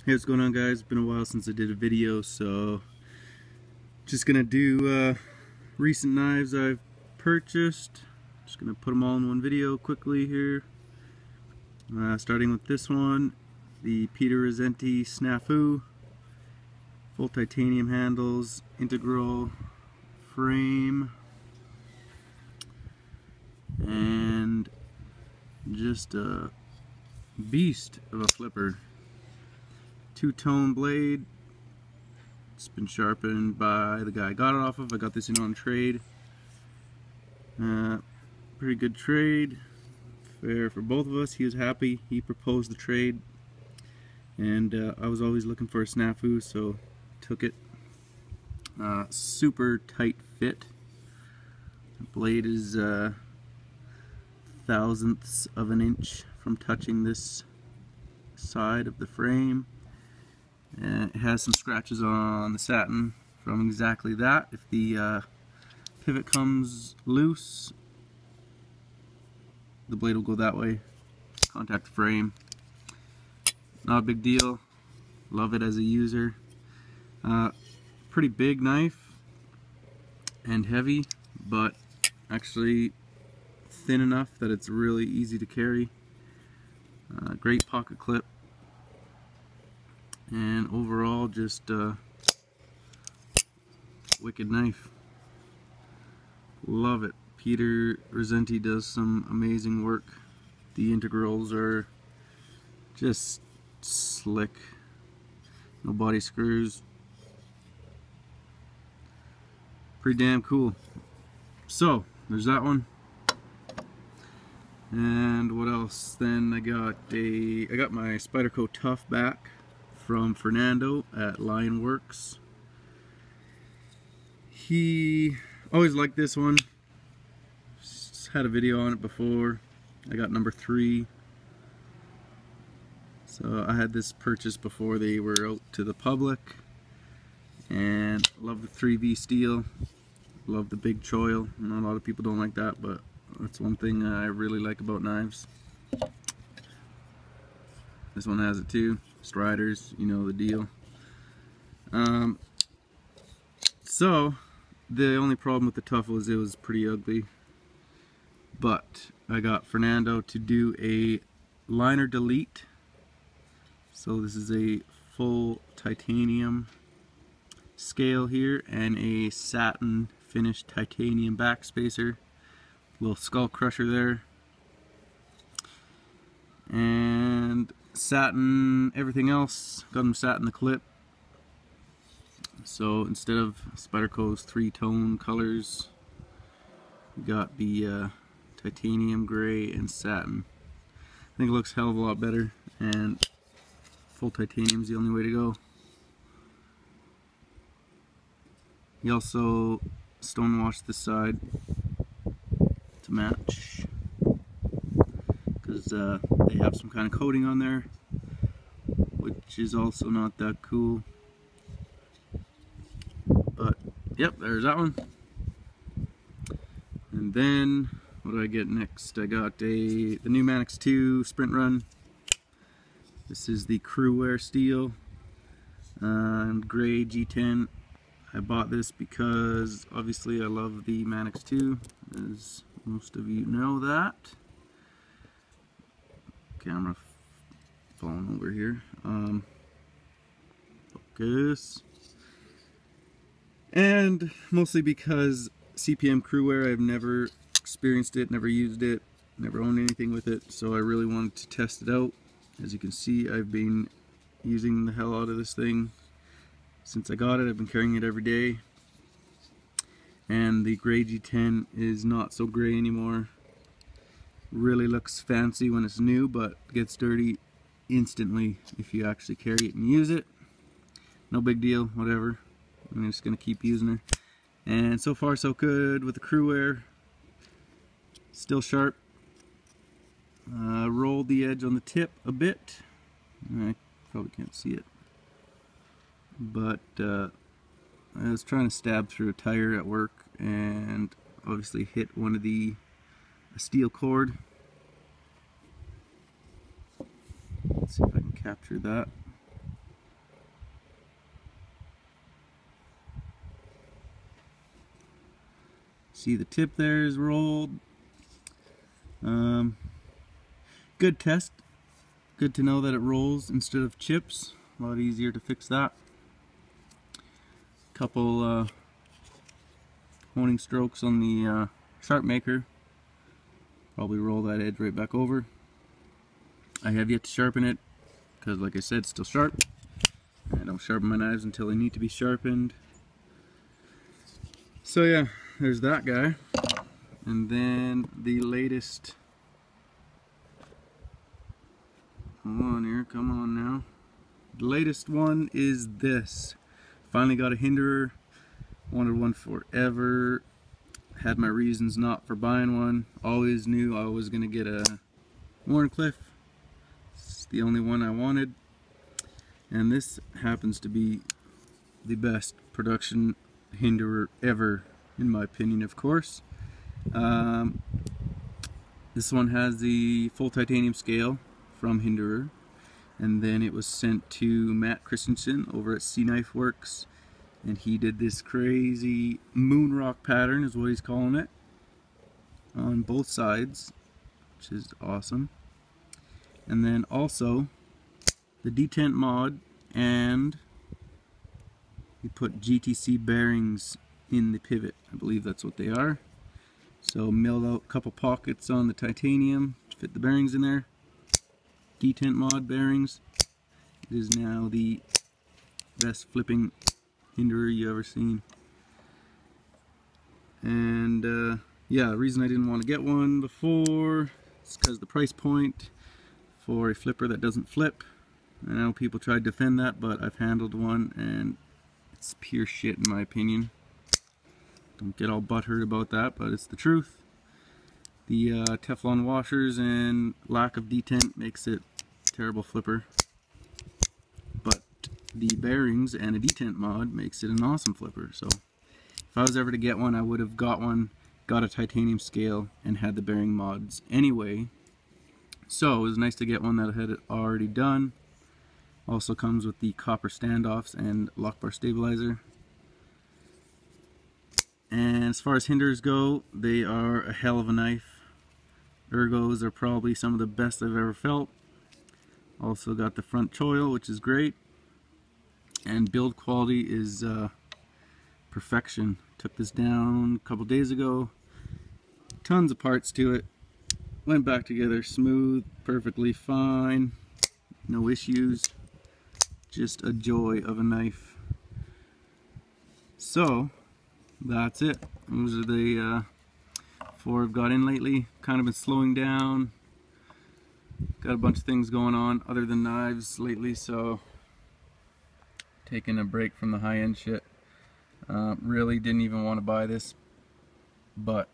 Hey, what's going on, guys? It's been a while since I did a video, so just gonna do recent knives I've purchased. Just gonna put them all in one video quickly here. Starting with this one, the Peter Rossetti Snafu, full titanium handles, integral frame, and just a beast of a flipper. Two-tone blade. It's been sharpened by the guy I got it off of. I got this in on trade. Pretty good trade. Fair for both of us. He was happy. He proposed the trade, and I was always looking for a Snafu, so took it. Super tight fit. The blade is thousandths of an inch from touching this side of the frame. And it has some scratches on the satin from exactly that. If the pivot comes loose, the blade will go that way, contact the frame. Not a big deal. Love it as a user. Pretty big knife and heavy, but actually thin enough that it's really easy to carry. Great pocket clip. And overall, just a wicked knife. Love it. Peter Rossetti does some amazing work. The integrals are just slick. No body screws. Pretty damn cool. So, there's that one. And what else? Then I got my Spyderco Tuff back from Fernando at Lionworks. He always liked this one. Just had a video on it before. I got number 3. So I had this purchased before they were out to the public. And love the 3V steel. Love the big choil. I know a lot of people don't like that, but that's one thing I really like about knives. This one has it too. Striders, you know the deal. So the only problem with the Tuff was it was pretty ugly, but I got Fernando to do a liner delete. So this is a full titanium scale here and a satin finished titanium backspacer, little skull crusher there, and satin everything else. Got them satin the clip. So instead of Spyderco's 3-tone colors, we got the titanium gray and satin. I think it looks a hell of a lot better, and full titanium is the only way to go. He also stonewashed this side to match, because they have some kind of coating on there, which is also not that cool. But yep, there's that one. And then what do I get next? I got the new Manix 2 Sprint Run. This is the Cruwear steel and gray G10. I bought this because obviously I love the Manix 2, as most of you know that. Camera falling over here. Focus. And mostly because CPM Cruwear, I've never experienced it, never used it, never owned anything with it, so I really wanted to test it out. As you can see, I've been using the hell out of this thing since I got it. I've been carrying it every day. And the gray G10 is not so gray anymore. Really looks fancy when it's new, but gets dirty instantly if you actually carry it and use it. No big deal, whatever. I'm just gonna keep using her. And so far so good with the Cruwear. Still sharp. Rolled the edge on the tip a bit. I probably can't see it, but I was trying to stab through a tire at work and obviously hit one of the steel cord. Let's see if I can capture that. See the tip there is rolled. Good test. Good to know that it rolls instead of chips. A lot easier to fix that. Couple honing strokes on the sharp maker. Probably roll that edge right back over. I have yet to sharpen it because, like I said, it's still sharp. I don't sharpen my knives until they need to be sharpened. So yeah, there's that guy. And then the latest, come on here, come on now. The latest one is this. Finally got a Hinderer. Wanted one forever. Had my reasons not for buying one. Always knew I was gonna get a Wharncliffe. It's the only one I wanted. And this happens to be the best production Hinderer ever, in my opinion, of course. This one has the full titanium scale from Hinderer, and then it was sent to Matt Christensen over at Sea Knife Works, and he did this crazy moon rock pattern, is what he's calling it, on both sides, which is awesome. And then also the detent mod, and he put GTC bearings in the pivot. I believe that's what they are. So milled out a couple pockets on the titanium to fit the bearings in there. Detent mod bearings. It is now the best flipping Hinderer you ever seen. And yeah, the reason I didn't want to get one before is because the price point for a flipper that doesn't flip. I know people try to defend that, but I've handled one and it's pure shit in my opinion. Don't get all butthurt about that, but it's the truth. The Teflon washers and lack of detent makes it a terrible flipper. But the bearings and a detent mod makes it an awesome flipper. So if I was ever to get one, I would have got one, got a titanium scale, and had the bearing mods anyway. So it was nice to get one that I had already done. Also comes with the copper standoffs and lock bar stabilizer. And as far as Hinderers go, they are a hell of a knife. Ergos are probably some of the best I've ever felt. Also got the front choil, which is great. And build quality is perfection. Took this down a couple days ago. Tons of parts to it. Went back together smooth, perfectly fine. No issues. Just a joy of a knife. So that's it. Those are the 4 I've got in lately. Kind of been slowing down. Got a bunch of things going on other than knives lately, so taking a break from the high-end shit. Really didn't even want to buy this, but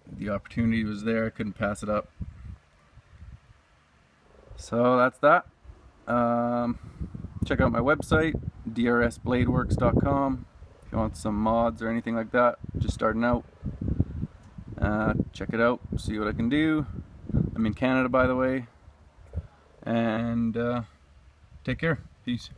the opportunity was there. I couldn't pass it up. So that's that. Check out my website, drsbladeworks.com. If you want some mods or anything like that, just starting out, check it out, see what I can do. I'm in Canada, by the way, and take care. Peace.